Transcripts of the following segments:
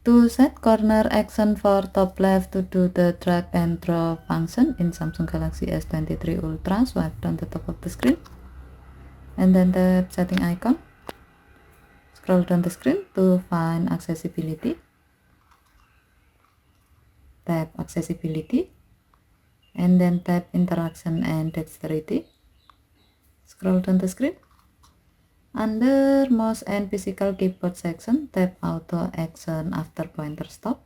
To set corner action for top left to do the drag and drop function in Samsung Galaxy S23 Ultra, swipe down the top of the screen and then tap setting icon. Scroll down the screen to find accessibility. Tap accessibility and then tap interaction and dexterity. Scroll down the screen. Under mouse and physical keyboard section, tap auto action after pointer stop.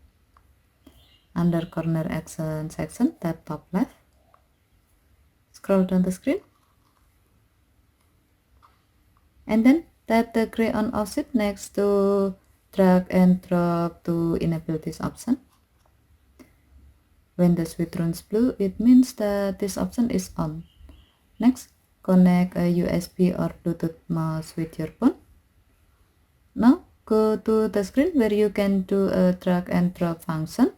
Under corner action section, tap top left. Scroll down the screen. And then tap the gray on off switch next to drag and drop to enable this option. When the switch turns blue, it means that this option is on. Next, connect a USB or Bluetooth mouse with your phone. Now go to the screen where you can do a drag and drop function.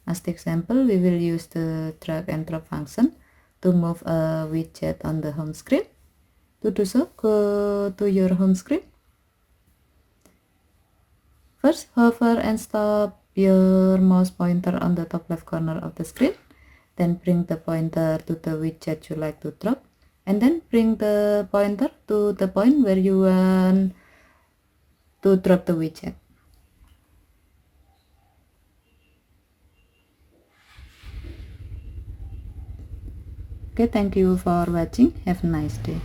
As the example, we will use the drag and drop function to move a widget on the home screen. To do so, go to your home screen. First, hover and stop your mouse pointer on the top left corner of the screen. Then bring the pointer to the widget you like to drop. And then bring the pointer to the point where you want to drop the widget. Okay, thank you for watching. Have a nice day.